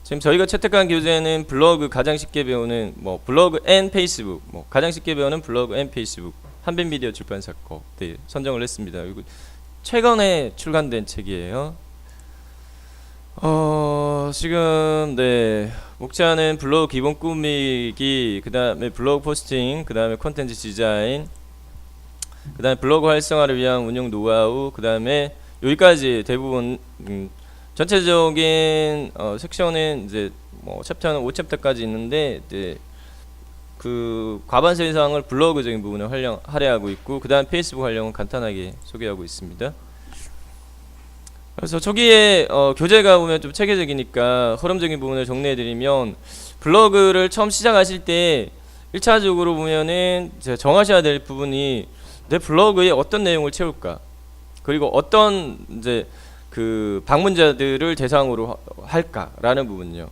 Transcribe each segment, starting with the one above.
지금 저희가 채택한 교재는 블로그 가장 쉽게 배우는 뭐 블로그 앤 페이스북, 뭐 가장 쉽게 배우는 블로그 앤 페이스북 한빛미디어 출판사 거 네, 선정을 했습니다. 이거 최근에 출간된 책이에요. 지금 네 목차는 블로그 기본 꾸미기, 그 다음에 블로그 포스팅, 그 다음에 콘텐츠 디자인, 그 다음에 블로그 활성화를 위한 운영 노하우, 그 다음에 여기까지 대부분 전체적인 섹션은 이제 뭐 챕터는 5챕터까지 있는데 이제 그 과반수 이상을 블로그적인 부분을 할애하고 있고, 그 다음 페이스북 활용은 간단하게 소개하고 있습니다. 그래서 초기에 교재가 보면 좀 체계적이니까 흐름적인 부분을 정리해드리면, 블로그를 처음 시작하실 때 1차적으로 보면은 이제 정하셔야 될 부분이 내 블로그에 어떤 내용을 채울까, 그리고 어떤 이제 그 방문자들을 대상으로 할까라는 부분이요.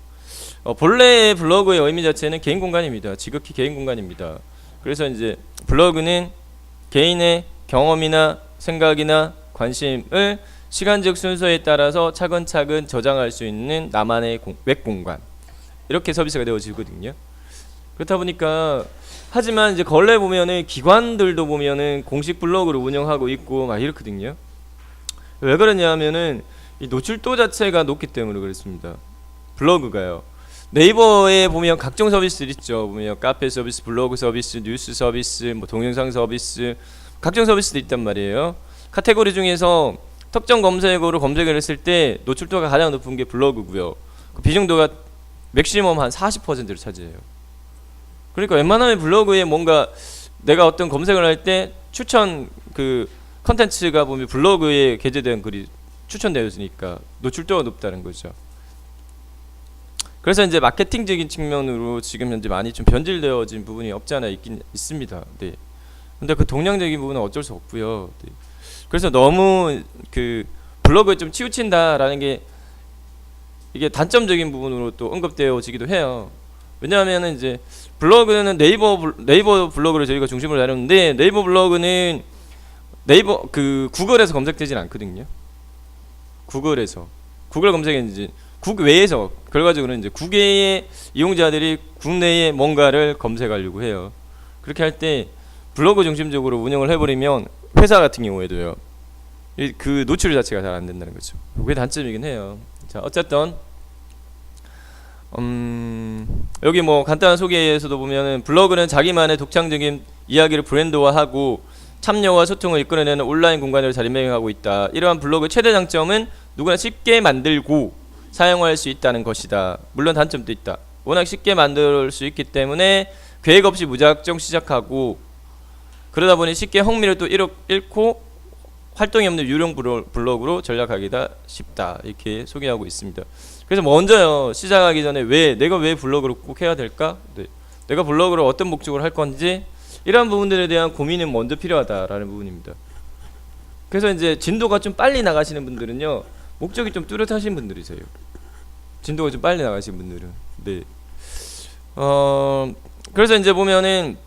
본래의 블로그의 의미 자체는 개인 공간입니다. 지극히 개인 공간입니다. 그래서 이제 블로그는 개인의 경험이나 생각이나 관심을 시간적 순서에 따라서 차근차근 저장할 수 있는 나만의 웹 공간, 이렇게 서비스가 되어지거든요. 그렇다 보니까, 하지만 이제 걸레 보면은 기관들도 보면은 공식 블로그를 운영하고 있고 막 이렇거든요. 왜 그러냐면은 이 노출도 자체가 높기 때문에 그렇습니다. 블로그가요. 네이버에 보면 각종 서비스들 있죠. 보면 카페 서비스, 블로그 서비스, 뉴스 서비스, 뭐 동영상 서비스, 각종 서비스도 있단 말이에요. 카테고리 중에서 특정 검색어로 검색을 했을 때 노출도가 가장 높은 게 블로그고요. 그 비중도가 맥시멈 한 40%를 차지해요. 그러니까 웬만하면 블로그에 뭔가 내가 어떤 검색을 할 때 추천 그 컨텐츠가 보면 블로그에 게재된 글이 추천되었으니까 노출도가 높다는 거죠. 그래서 이제 마케팅적인 측면으로 지금 현재 많이 좀 변질되어진 부분이 없지 않아 있긴 있습니다. 네. 근데 그 동량적인 부분은 어쩔 수 없고요. 네. 그래서 너무 그 블로그에 좀 치우친다라는 게 이게 단점적인 부분으로 또 언급되어지기도 해요. 왜냐하면은 이제 블로그는 네이버 블로그를 저희가 중심으로 다루는데, 네이버 블로그는 네이버 그 구글에서 검색되진 않거든요. 구글 검색에 이제 국외에서, 결과적으로는 이제 국외의 이용자들이 국내에 뭔가를 검색하려고 해요. 그렇게 할 때 블로그 중심적으로 운영을 해버리면 회사 같은 경우에도요, 그 노출 자체가 잘 안 된다는 거죠. 그게 단점이긴 해요. 자, 어쨌든 여기 뭐 간단한 소개에서도 보면은 블로그는 자기만의 독창적인 이야기를 브랜드화하고 참여와 소통을 이끌어내는 온라인 공간으로 자리매김하고 있다. 이러한 블로그의 최대 장점은 누구나 쉽게 만들고 사용할 수 있다는 것이다. 물론 단점도 있다. 워낙 쉽게 만들 수 있기 때문에 계획 없이 무작정 시작하고, 그러다 보니 쉽게 흥미를 또 잃고 활동이 없는 유령 블로그로 전락하기가 쉽다. 이렇게 소개하고 있습니다. 그래서 먼저요, 시작하기 전에 내가 왜 블로그를 꼭 해야 될까? 네. 내가 블로그를 어떤 목적으로 할 건지, 이러한 부분들에 대한 고민은 먼저 필요하다라는 부분입니다. 그래서 이제 진도가 좀 빨리 나가시는 분들은요, 목적이 좀 뚜렷하신 분들이세요. 진도가 좀 빨리 나가시는 분들은. 네. 그래서 이제 보면은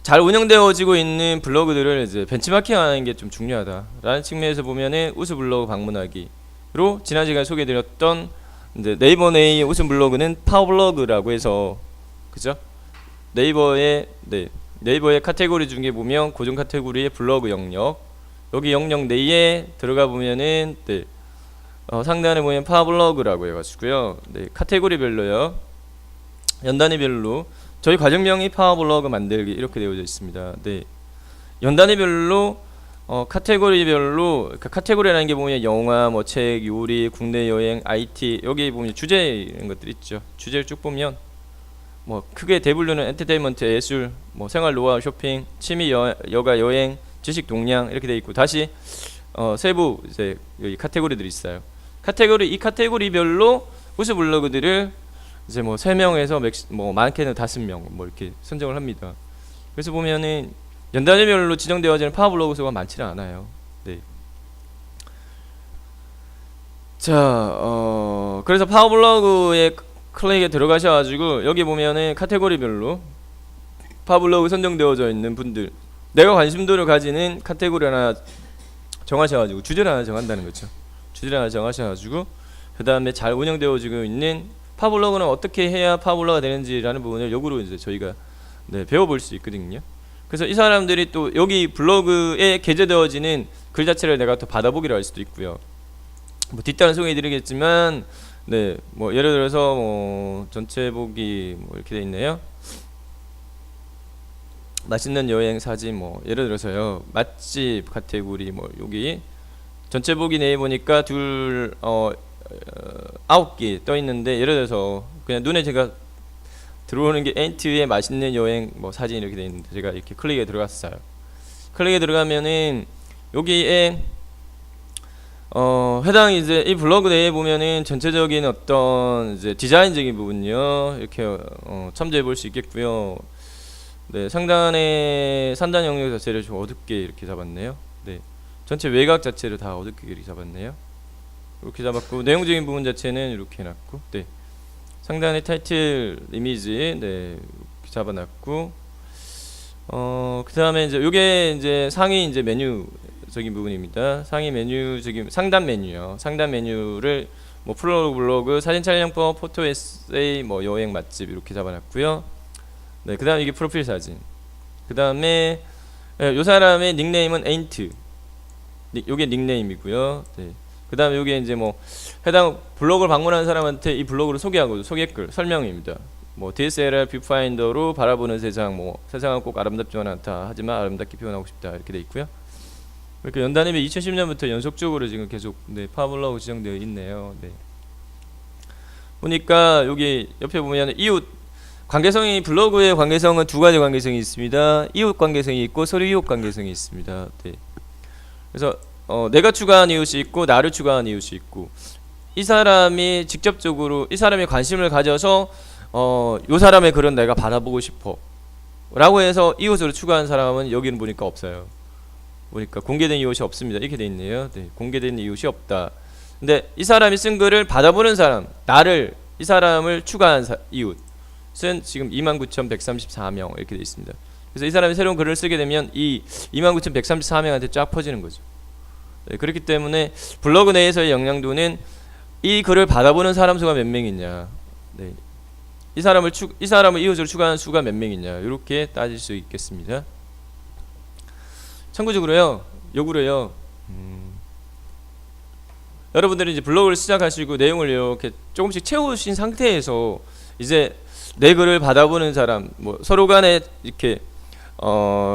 잘 운영되어지고 있는 블로그들을 이제 벤치마킹하는 게 좀 중요하다라는 측면에서 보면은 우수 블로그 방문하기로 지난 시간에 소개해드렸던 이제 네이버 내의 우수 블로그는 파워블로그라고 해서, 그죠? 네이버의 카테고리 중에 보면 고정 카테고리의 블로그 영역, 여기 영역 내에 들어가 보면은 상단에 보면 파워블로그라고 해가지고요. 네, 카테고리별로요, 연단위별로 저희 과정명이 파워블로그 만들기 이렇게 되어져 있습니다. 네, 연단위별로 카테고리별로, 그러니까 카테고리라는 게 보면 영화, 뭐 책, 요리, 국내 여행, IT, 여기 보면 주제 이런 것들 있죠. 주제를 쭉 보면 뭐 크게 대분류는 엔터테인먼트, 예술, 뭐 생활 노하우, 쇼핑, 취미, 여가, 여행, 지식, 동향 이렇게 돼 있고, 다시 세부 이제 여기 카테고리들이 있어요. 이 카테고리별로 우수 블로그들을 이제 뭐 3명에서 뭐 많게는 5명 뭐 이렇게 선정을 합니다. 그래서 보면은 연단위별로 지정되어지는 파워블로그 수가 많지는 않아요. 네. 자, 그래서 파워블로그에 클릭에 들어가셔가지고 여기 보면은 카테고리별로 파워블로그 선정되어져 있는 분들, 내가 관심도를 가지는 카테고리 하나 정하셔가지고 주제를 하나 정한다는 거죠. 주제를 하나 정하셔가지고 그 다음에 잘 운영되어지고 있는 파블로그는 어떻게 해야 파블로가 되는지라는 부분을 역으로 이제 저희가 배워볼 수 있거든요. 그래서 이 사람들이 또 여기 블로그에 게재되어지는 글 자체를 내가 또 받아보기로 할 수도 있고요. 뭐 뒷단은 소개해드리겠지만, 뭐 예를 들어서 뭐 전체 보기 뭐 이렇게 돼 있네요. 맛있는 여행 사진 뭐 예를 들어서요, 맛집 카테고리 뭐 여기 전체 보기 내에 보니까 9개 떠 있는데, 예를 들어서 그냥 눈에 제가 들어오는 게 엔트의 맛있는 여행 뭐 사진 이렇게 돼 있는데, 제가 이렇게 클릭에 들어갔어요. 클릭에 들어가면은 여기에 해당 이제 이 블로그 내에 보면은 전체적인 어떤 이제 디자인적인 부분요 이렇게 참조해 볼 수 있겠고요. 상단에 상단 영역 자체를 좀 어둡게 이렇게 잡았네요. 전체 외곽 자체를 다 어둡게 이렇게 잡았네요. 이렇게 잡았고, 내용적인 부분 자체는 이렇게 해놨고, 상단의 타이틀 이미지 이렇게 잡아놨고, 그 다음에 이제 요게 이제 상위 이제 메뉴적인 부분입니다. 상위 메뉴적인 상단 메뉴요. 상단 메뉴를 뭐 블로그, 사진 촬영법, 포토 에세이, 뭐 여행 맛집 이렇게 잡아놨고요. 그 다음 이게 프로필 사진. 그 다음에 요 사람의 닉네임은 에인트. 요게 닉네임이고요. 그 다음에 요게 이제 뭐 해당 블로그를 방문하는 사람한테 이 블로그를 소개하고 소개글 설명입니다. 뭐 DSLR 뷰파인더로 바라보는 세상, 뭐 세상은 꼭 아름답지만 않다, 하지만 아름답게 표현하고 싶다, 이렇게 돼 있고요. 이렇게 연단임이 2010년부터 연속적으로 지금 계속 파블로그 지정되어 있네요. 보니까 여기 옆에 보면 이웃 관계성이, 블로그의 관계성은 두 가지 관계성이 있습니다. 이웃 관계성이 있고 서류 이웃 관계성이 있습니다. 그래서 내가 추가한 이웃이 있고 나를 추가한 이웃이 있고, 이 사람이 직접적으로 이 사람이 관심을 가져서 요 사람의 글은 내가 받아보고 싶어 라고 해서 이웃으로 추가한 사람은 여기는 보니까 없어요. 보니까 공개된 이웃이 없습니다. 이렇게 돼 있네요. 공개된 이웃이 없다. 근데 이 사람이 쓴 글을 받아보는 사람, 나를, 이 사람을 추가한 이웃은 지금 29,134명 이렇게 돼 있습니다. 그래서 이 사람이 새로운 글을 쓰게 되면 이 29,134명한테 쫙 퍼지는 거죠. 그렇기 때문에 블로그 내에서의 영향도는 이 글을 받아보는 사람 수가 몇 명이냐, 이 사람을 이웃으로 추가하는 수가 몇 명이냐, 이렇게 따질 수 있겠습니다. 참고적으로요, 요구로요, 여러분들이 이제 블로그를 시작하시고 내용을 이렇게 조금씩 채우신 상태에서 이제 내 글을 받아보는 사람, 뭐 서로 간에 이렇게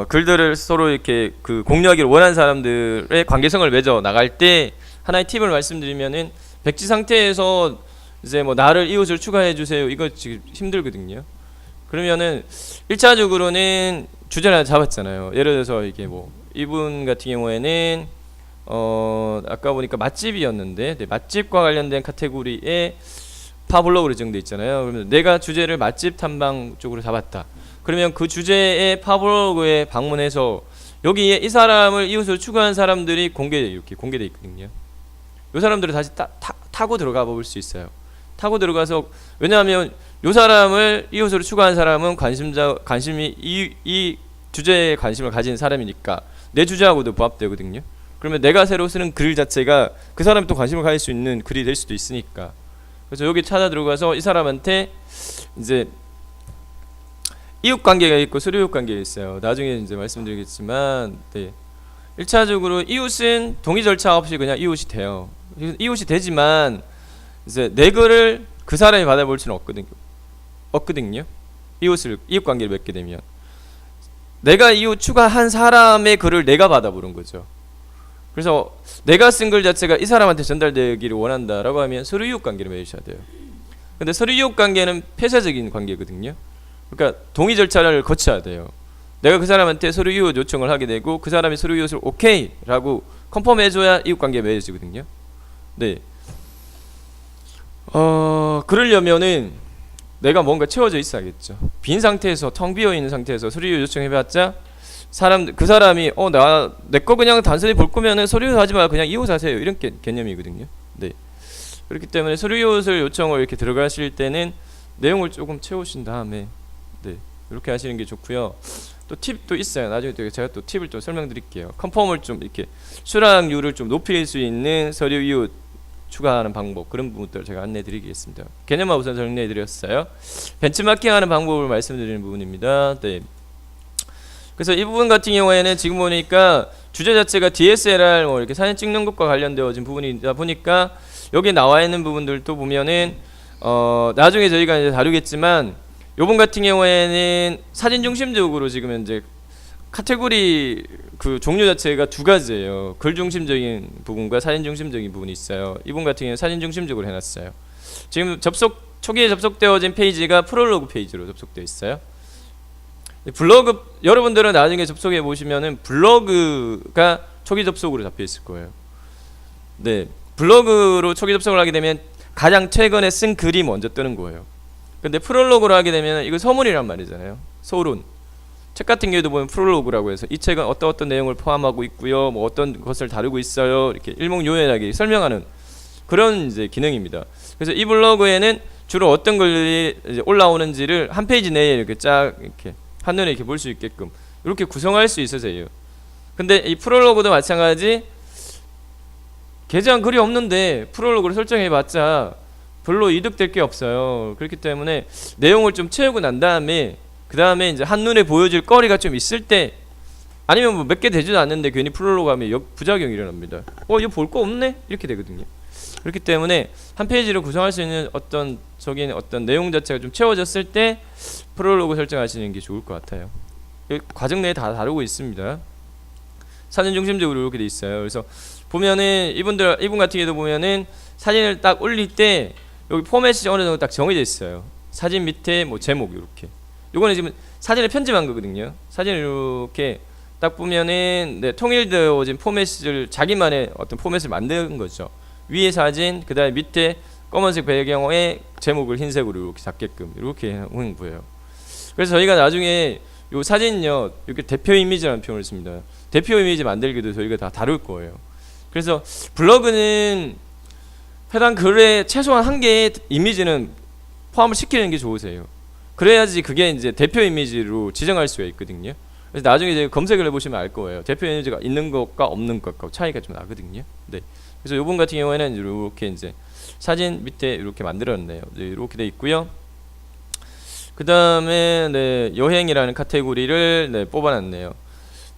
글들을 서로 이렇게 공유하기를 원하는 사람들의 관계성을 맺어 나갈 때 하나의 팁을 말씀드리면은, 백지 상태에서 이제 뭐 나를 이웃을 추가해 주세요, 이거 지금 힘들거든요. 그러면은 1차적으로는 주제를 하나 잡았잖아요. 예를 들어서 이게 뭐 이분 같은 경우에는 아까 보니까 맛집이었는데, 맛집과 관련된 카테고리에 파블로그로 지정돼 있잖아요. 그러면 내가 주제를 맛집 탐방 쪽으로 잡았다. 그러면 그 주제의 파블로그에 방문해서 여기에 이 사람을 이웃으로 추가한 사람들이 이렇게 공개돼 있거든요. 이 사람들을 다시 타고 들어가 볼 수 있어요. 타고 들어가서, 왜냐하면 이 사람을 이웃으로 추가한 사람은 관심이 이 주제에 관심을 가진 사람이니까 내 주제하고도 부합되거든요. 그러면 내가 새로 쓰는 글 자체가 그 사람이 또 관심을 가질 수 있는 글이 될 수도 있으니까, 그래서 여기 찾아 들어가서 이 사람한테 이제 이웃 관계가 있고 서류 이웃 관계가 있어요. 나중에 이제 말씀드리겠지만, 1차적으로 이웃은 동의 절차 없이 그냥 이웃이 돼요. 이웃이 되지만 이제 내 글을 그 사람이 받아볼 수는 없거든요. 이웃 관계를 맺게 되면 내가 이웃 추가한 사람의 글을 내가 받아보는 거죠. 그래서 내가 쓴 글 자체가 이 사람한테 전달되기를 원한다라고 하면 서류 이웃 관계를 맺으셔야 돼요. 근데 서류 이웃 관계는 폐쇄적인 관계거든요. 그러니까 동의 절차를 거쳐야 돼요. 내가 그 사람한테 서류 이웃 요청을 하게 되고 그 사람이 서류 이웃을 오케이라고 컨펌해줘야 이웃 관계가 맺어지거든요. 그러려면은 내가 뭔가 채워져 있어야겠죠. 빈 상태에서, 텅 비어 있는 상태에서 서류 이웃 요청해봤자 그 사람이 내 거 그냥 단순히 볼 거면은 서류 이웃 하지 말고 그냥 이웃 하세요, 이런 개념이거든요. 그렇기 때문에 서류 이웃을 요청을 이렇게 들어가실 때는 내용을 조금 채우신 다음에 이렇게 하시는 게 좋고요. 또 팁도 있어요. 나중에 제가 또 팁을 좀 설명드릴게요. 컨펌을 좀 이렇게 수락률을 좀 높일 수 있는 서류 이웃 추가하는 방법, 그런 부분들을 제가 안내해 드리겠습니다. 개념만 우선 정리해 드렸어요. 벤치마킹하는 방법을 말씀드리는 부분입니다. 네. 그래서 이 부분 같은 경우에는 지금 보니까 주제 자체가 DSLR 뭐 이렇게 사진 찍는 것과 관련되어진 부분이다 보니까 여기 나와 있는 부분들도 보면은 나중에 저희가 이제 다루겠지만 요번 같은 경우에는 사진 중심적으로 지금 이제 카테고리 그 종류 자체가 두 가지예요. 글 중심적인 부분과 사진 중심적인 부분이 있어요. 이분 같은 경우는 사진 중심적으로 해놨어요. 지금 초기에 접속되어진 페이지가 프롤로그 페이지로 접속되어 있어요. 블로그 여러분들은 나중에 접속해 보시면은 블로그가 초기 접속으로 잡혀 있을 거예요. 네, 블로그로 초기 접속을 하게 되면 가장 최근에 쓴 글이 먼저 뜨는 거예요. 근데 프롤로그로 하게 되면 이거 서문이란 말이잖아요. 서론. 책 같은 경우도 보면 프롤로그라고 해서 이 책은 어떤 내용을 포함하고 있고요, 뭐 어떤 것을 다루고 있어요, 이렇게 일목요연하게 설명하는 그런 이제 기능입니다. 그래서 이 블로그에는 주로 어떤 글이 이제 올라오는지를 한 페이지 내에 이렇게 쫙 이렇게 한눈에 이렇게 볼 수 있게끔 이렇게 구성할 수 있어서요. 근데 이 프롤로그도 마찬가지. 게재한 글이 없는데 프롤로그를 설정해봤자 별로 이득될 게 없어요. 그렇기 때문에 내용을 좀 채우고 난 다음에 그 다음에 이제 한눈에 보여질 거리가 좀 있을 때, 아니면 뭐 몇 개 되지도 않는데 괜히 프롤로그 하면 부작용이 일어납니다. 이거 볼 거 없네? 이렇게 되거든요. 그렇기 때문에 한 페이지를 구성할 수 있는 어떤 내용 자체가 좀 채워졌을 때 프롤로그 설정하시는 게 좋을 것 같아요. 과정 내에 다 다루고 있습니다. 사진 중심적으로 이렇게 돼 있어요. 그래서 보면은 이분 같은 경우도 보면은 사진을 딱 올릴 때 여기 포맷이 어느 정도 딱 정해져 있어요. 사진 밑에 뭐 제목 이렇게. 요거는 지금 사진을 편집한 거거든요. 사진을 이렇게 딱 보면은 네, 통일되어진 포맷을 자기만의 어떤 포맷을 만든 거죠. 위에 사진, 그다음에 밑에 검은색 배경에 제목을 흰색으로 이렇게 잡게끔 이렇게 하는 거예요. 그래서 저희가 나중에 요 사진요, 이렇게 대표 이미지라는 표현을 씁니다. 대표 이미지 만들기도 저희가 다 다룰 거예요. 그래서 블로그는 해당 글에 최소한 한 개의 이미지는 포함을 시키는 게 좋으세요. 그래야지 그게 이제 대표 이미지로 지정할 수가 있거든요. 그래서 나중에 이제 검색을 해보시면 알 거예요. 대표 이미지가 있는 것과 없는 것과 차이가 좀 나거든요. 네. 그래서 요번 같은 경우에는 이렇게 이제 사진 밑에 이렇게 만들었네요. 네, 이렇게 돼 있고요. 그 다음에 네, 여행이라는 카테고리를 네, 뽑아놨네요.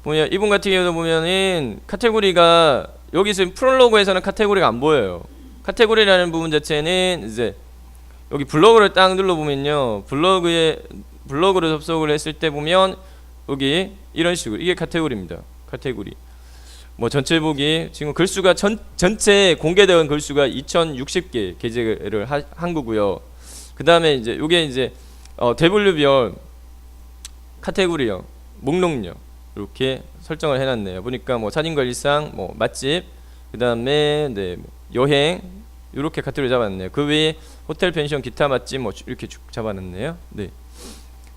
보면 이분 같은 경우도 보면은 카테고리가 여기서 프롤로그에서는 카테고리가 안 보여요. 카테고리라는 부분 자체는 이제 여기 블로그를 딱 눌러보면요, 블로그로 접속을 했을 때 보면 여기 이런 식으로 이게 카테고리입니다. 카테고리 뭐 전체 보기, 지금 글수가 전체 공개된 글수가 2060개 게재를 한 거고요. 그 다음에 이제 요게 이제 대분류별 카테고리요, 목록요 이렇게 설정을 해놨네요. 보니까 뭐 사진관리상, 뭐 맛집, 그 다음에 네, 뭐 여행 이렇게 카테고리 잡았네요. 그 외에 호텔, 펜션, 기타 맛집 뭐 이렇게 쭉 잡아놨네요. 네,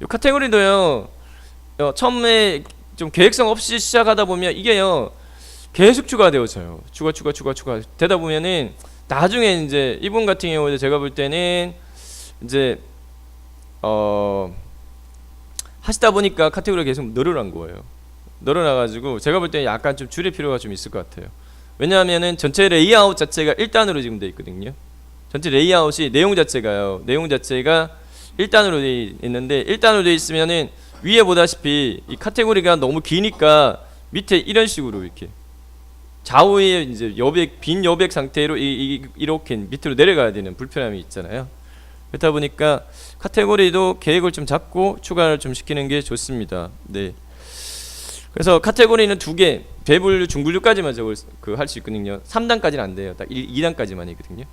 이 카테고리도요, 처음에 좀 계획성 없이 시작하다 보면 이게요 계속 추가되어져요. 추가 되다 보면은 나중에 이제 이분 같은 경우에 제가 볼 때는 이제 하시다 보니까 카테고리가 계속 늘어난 거예요. 늘어나가지고 제가 볼 때는 약간 좀 줄일 필요가 좀 있을 것 같아요. 왜냐하면은 전체 레이아웃 자체가 1단으로 지금 돼 있거든요. 전체 레이아웃이 내용 자체가 1단으로 돼 있는데, 1단으로 돼 있으면은 위에 보다시피 이 카테고리가 너무 기니까 밑에 이런 식으로 이렇게 좌우에 이제 빈 여백 상태로 이렇게 밑으로 내려가야 되는 불편함이 있잖아요. 그렇다 보니까 카테고리도 계획을 좀 잡고 추가를 좀 시키는 게 좋습니다. 네. 그래서 카테고리는 2개, 대분류, 중분류까지만 할 수 있거든요. 3단까지는 안 돼요. 딱 2단까지만 있거든요.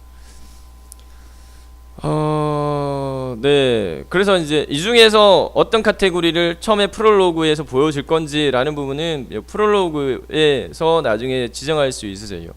네. 그래서 이제 이 중에서 어떤 카테고리를 처음에 프롤로그에서 보여줄 건지라는 부분은 프롤로그에서 나중에 지정할 수 있으세요.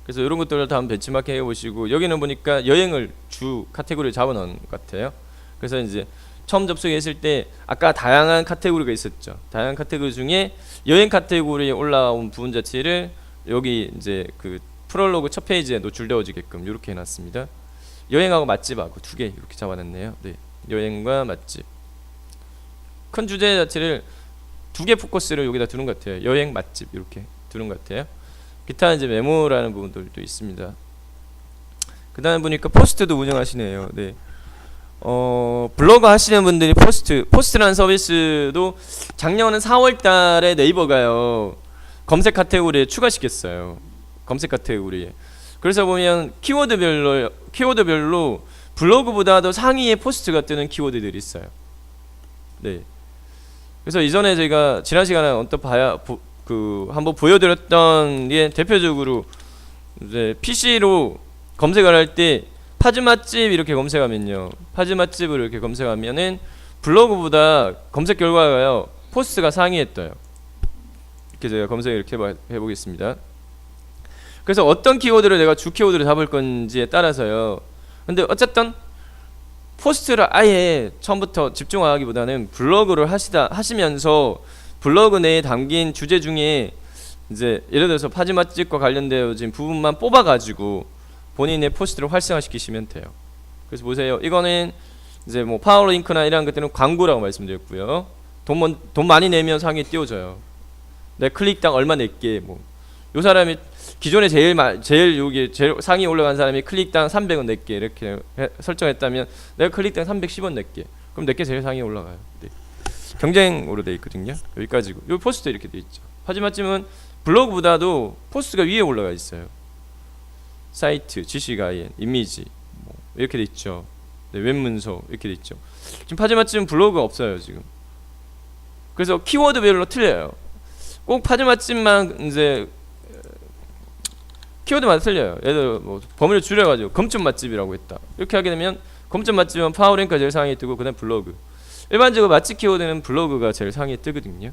그래서 이런 것들을 다 한번 벤치마킹 해보시고, 여기는 보니까 여행을 주 카테고리를 잡아놓은 것 같아요. 그래서 이제 처음 접속했을 때 아까 다양한 카테고리가 있었죠. 다양한 카테고리 중에 여행 카테고리에 올라온 부분 자체를 여기 이제 그 프롤로그 첫 페이지에 노출되어지게끔 이렇게 해놨습니다. 여행하고 맛집하고 2개 이렇게 잡아놨네요. 네, 여행과 맛집. 큰 주제 자체를 2개 포커스를 여기다 두는 것 같아요. 여행, 맛집 이렇게 두는 것 같아요. 기타 이제 메모라는 부분들도 있습니다. 그다음에 보니까 포스트도 운영하시네요. 네. 블로그 하시는 분들이 포스트라는 서비스도 작년 4월 달에 네이버가요. 검색 카테고리에 추가시켰어요. 검색 카테고리에. 그래서 보면 키워드별로 블로그보다도 상위에 포스트가 뜨는 키워드들이 있어요. 네. 그래서 이전에 제가 지난 시간에 한번 보여드렸던 게 대표적으로 이제 PC로 검색을 할 때 파즈 맛집 이렇게 검색하면요. 파즈 맛집을 이렇게 검색하면은 블로그보다 검색 결과가요. 포스트가 상위에 떠요. 이렇게 제가 검색을 이렇게 해보겠습니다. 그래서 어떤 키워드를 내가 주 키워드를 잡을 건지에 따라서요. 근데 어쨌든 포스트를 아예 처음부터 집중하기보다는 블로그를 하시면서 블로그 내에 담긴 주제 중에 이제 예를 들어서 파지 맛집과 관련되어진 부분만 뽑아가지고 본인의 포스트를 활성화시키시면 돼요. 그래서 보세요. 이거는 이제 뭐 파워링크나 이런 것들은 광고라고 말씀드렸고요. 돈 많이 내면 상위에 띄워져요. 내 클릭당 얼마 낼게. 뭐 요 사람이 기존에 제일 상위에 올라간 사람이 클릭당 300원 낼게 이렇게 설정했다면 내가 클릭당 310원 낼게. 그럼 내게 제일 상위에 올라가요. 네. 경쟁으로 돼 있거든요. 여기까지고. 요 포스트 이렇게 돼 있죠. 파지맛집은 블로그보다도 포스트가 위에 올라가 있어요. 사이트, 지식 IN, 이미지 뭐 이렇게 돼 있죠. 네, 웹문서 이렇게 돼 있죠. 지금 파지맛집은 블로그가 없어요 지금. 그래서 키워드별로 틀려요. 꼭 파지맛집만 이제 키워드마다 틀려요. 예를 들어 뭐 범위를 줄여가지고 검점 맛집이라고 했다. 이렇게 하게 되면 검점 맛집은 파워랭크가 제일 상위에 뜨고 그다음 블로그. 일반적으로 맛집 키워드는 블로그가 제일 상위에 뜨거든요.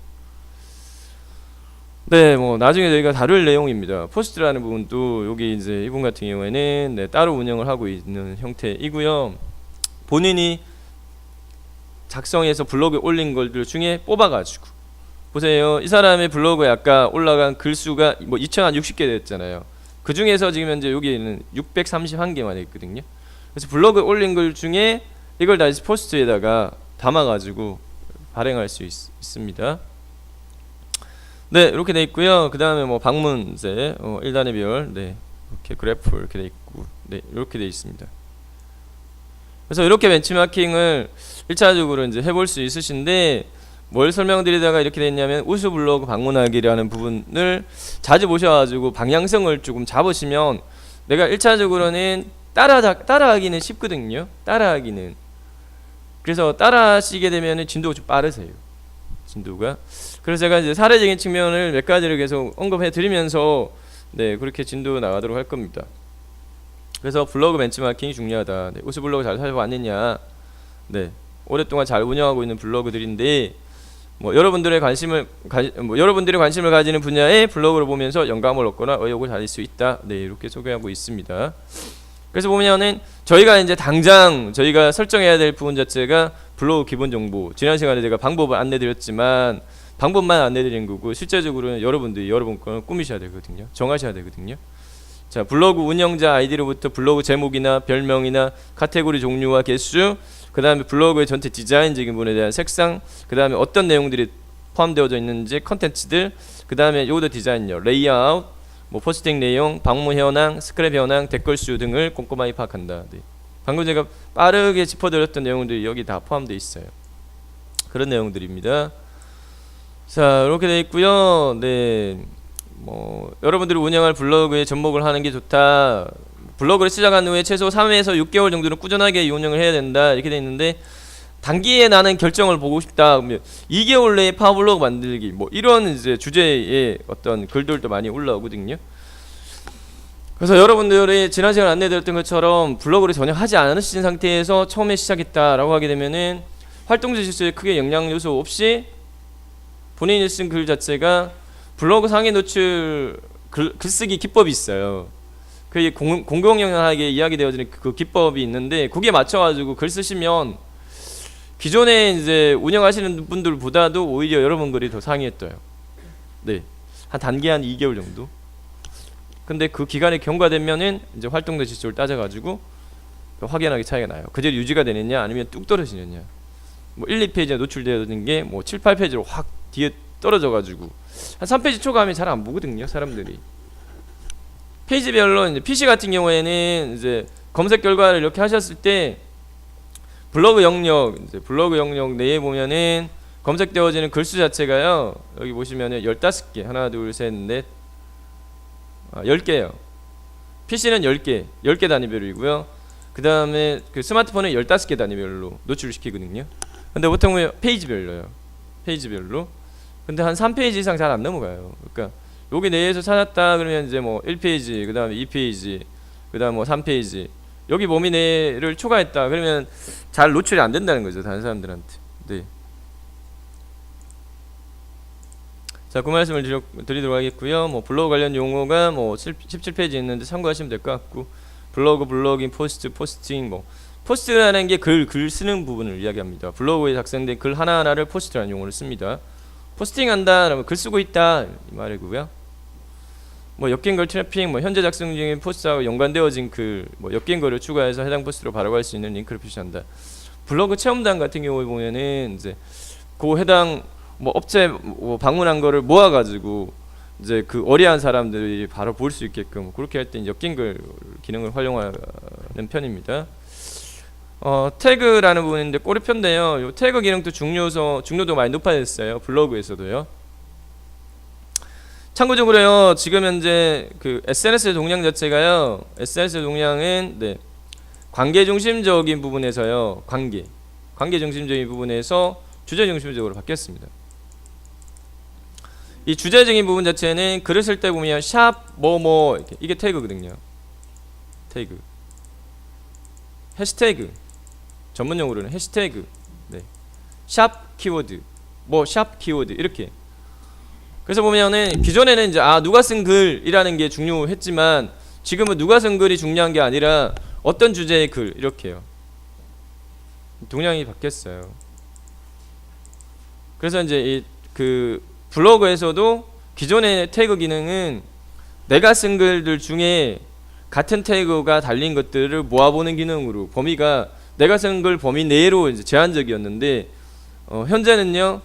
네, 뭐 나중에 저희가 다룰 내용입니다. 포스트라는 부분도 여기 이제 이분 같은 경우에는 네, 따로 운영을 하고 있는 형태이고요. 본인이 작성해서 블로그에 올린 것들 중에 뽑아가지고 보세요. 이 사람의 블로그에 아까 올라간 글수가 뭐 2060개 됐잖아요. 그 중에서 지금 현재 여기에는 631개만 있거든요. 그래서 블로그에 올린 글 중에 이걸 다시 포스트에다가 담아가지고 발행할 수 있습니다. 네, 이렇게 돼 있고요. 그 다음에 뭐 방문제, 1단의 별, 네, 이렇게 그래프 이렇게 돼 있고, 네, 이렇게 돼 있습니다. 그래서 이렇게 벤치마킹을 1차적으로 이제 해볼 수 있으신데, 뭘 설명드리다가 이렇게 됐냐면 우수 블로그 방문하기라는 부분을 자주 보셔가지고 방향성을 조금 잡으시면 내가 1차적으로는 따라하기는 쉽거든요. 따라하기는. 그래서 따라하시게 되면 진도가 좀 빠르세요. 진도가. 그래서 제가 이제 사례적인 측면을 몇 가지를 계속 언급해 드리면서 네, 그렇게 진도 나가도록 할 겁니다. 그래서 블로그 벤치마킹이 중요하다. 네, 우수 블로그 잘 살펴봤느냐. 네, 오랫동안 잘 운영하고 있는 블로그들인데 뭐 여러분들이 관심을 가지는 분야의 블로그를 보면서 영감을 얻거나 의욕을 다질 수 있다. 네, 이렇게 소개하고 있습니다. 그래서 보면은 저희가 이제 당장 저희가 설정해야 될 부분 자체가 블로그 기본 정보. 지난 시간에 제가 방법을 안내드렸지만 방법만 안내드린 거고 실제적으로는 여러분들이 여러분 거는 꾸미셔야 되거든요. 정하셔야 되거든요. 자, 블로그 운영자 아이디로부터 블로그 제목이나 별명이나 카테고리 종류와 개수, 그 다음에 블로그의 전체 디자인적인 부분에 대한 색상, 그 다음에 어떤 내용들이 포함되어져 있는지 컨텐츠들, 그 다음에 요더 디자인요, 레이아웃, 뭐 포스팅 내용, 방문 현황, 스크랩 현황, 댓글 수 등을 꼼꼼하게 파악한다. 네. 방금 제가 빠르게 짚어드렸던 내용들이 여기 다 포함되어 있어요. 그런 내용들입니다. 자, 이렇게 되어 있고요. 네, 뭐 여러분들이 운영할 블로그에 접목을 하는 게 좋다. 블로그를 시작한 후에 최소 3에서 6개월 정도는 꾸준하게 운영을 해야 된다. 이렇게 되어 있는데 단기에 나는 결정을 보고 싶다. 그러면 2개월 내에 파워블로그 만들기 뭐 이런 이제 주제의 어떤 글들도 많이 올라오거든요. 그래서 여러분들이 지난 시간에 안내드렸던 것처럼 블로그를 전혀 하지 않으신 상태에서 처음에 시작했다라고 하게 되면은 활동지 실수에 크게 영향 요소 없이 본인이 쓴 글 자체가 블로그 상위 노출 글쓰기 기법이 있어요. 그 공공연하게 이야기되어지는 그 기법이 있는데 거기에 맞춰가지고 글 쓰시면 기존에 이제 운영하시는 분들보다도 오히려 여러분 글이 더 상위에 떠요. 네, 한 단기 한 2개월 정도. 근데 그 기간이 경과되면은 이제 활동도 지수를 따져가지고 확연하게 차이가 나요. 그대로 유지가 되느냐 아니면 뚝 떨어지느냐. 뭐 1, 2페이지에 노출되어진 게 뭐 7, 8페이지로 확 뒤에 떨어져가지고 한 3페이지 초과하면 잘 안 보거든요, 사람들이. 페이지별로 이제 PC 같은 경우에는 이제 검색 결과를 이렇게 하셨을 때 블로그 영역, 이제 블로그 영역 내에 보면은 검색되어지는 글수 자체가요. 여기 보시면은 15개. 하나, 둘, 셋, 넷. 10개예요. PC는 10개. 10개 단위별이고요. 그다음에 그 스마트폰은 15개 단위별로 노출을 시키거든요. 근데 보통 페이지별로요. 페이지별로. 근데 한 3페이지 이상 잘 안 넘어가요. 그러니까 여기 내에서 찾았다 그러면 이제 뭐 1페이지, 그다음에 2페이지, 그다음 뭐 3페이지. 여기 범위 내를 초과했다 그러면 잘 노출이 안 된다는 거죠. 다른 사람들한테. 네. 자, 그 말씀을 드리도록 하겠고요. 뭐 블로그 관련 용어가 뭐 17페이지 있는데 참고하시면 될 것 같고, 블로그, 블로깅, 포스트, 포스팅, 뭐 포스트라는 게 글 쓰는 부분을 이야기합니다. 블로그에 작성된 글 하나하나를 포스트라는 용어를 씁니다. 포스팅한다 그러면 글 쓰고 있다 이 말이고요. 뭐 엮인 글 트래핑, 뭐 현재 작성 중인 포스트하고 연관되어진 글, 뭐 엮인 글을 추가해서 해당 포스트로 바로 갈 수 있는 링크를 표시한다. 블로그 체험단 같은 경우에 보면은 이제 그 해당 뭐 업체 뭐 방문한 거를 모아가지고 이제 그 어리한 사람들이 바로 볼 수 있게끔 그렇게 할 때 엮인 글 기능을 활용하는 편입니다. 태그라는 부분인데 꼬리표인데요. 요 태그 기능도 중요도 많이 높아졌어요. 블로그에서도요. 참고적으로요. 지금 현재 그 SNS 동향 자체가요. SNS 동향은 네, 관계 중심적인 부분에서요. 관계 중심적인 부분에서 주제 중심적으로 바뀌었습니다. 이 주제적인 부분 자체는 글을 쓸 때 보면 샵 뭐뭐 이게 태그거든요. 태그, 해시태그, 전문용어로는 해시태그, 네, 샵 키워드, 뭐 샵 키워드 이렇게. 그래서 보면은 기존에는 이제 누가 쓴 글이라는 게 중요했지만 지금은 누가 쓴 글이 중요한 게 아니라 어떤 주제의 글 이렇게요. 동향이 바뀌었어요. 그래서 이제 이 그 블로그에서도 기존의 태그 기능은 내가 쓴 글들 중에 같은 태그가 달린 것들을 모아보는 기능으로 범위가 내가 쓴 글 범위 내로 이제 제한적이었는데 현재는요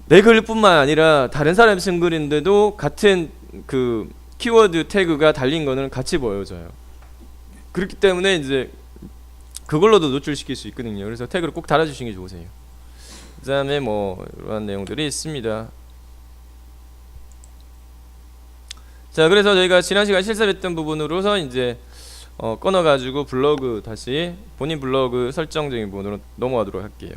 내 글뿐만 아니라 다른 사람이 쓴 글인데도 같은 그 키워드 태그가 달린 거는 같이 보여져요. 그렇기 때문에 이제 그걸로도 노출시킬 수 있거든요. 그래서 태그를 꼭 달아주시는 게 좋으세요. 그 다음에 뭐 이러한 내용들이 있습니다. 자, 그래서 저희가 지난 시간 실습했던 부분으로서 이제 끊어가지고 블로그 다시 본인 블로그 설정적인 부분으로 넘어가도록 할게요.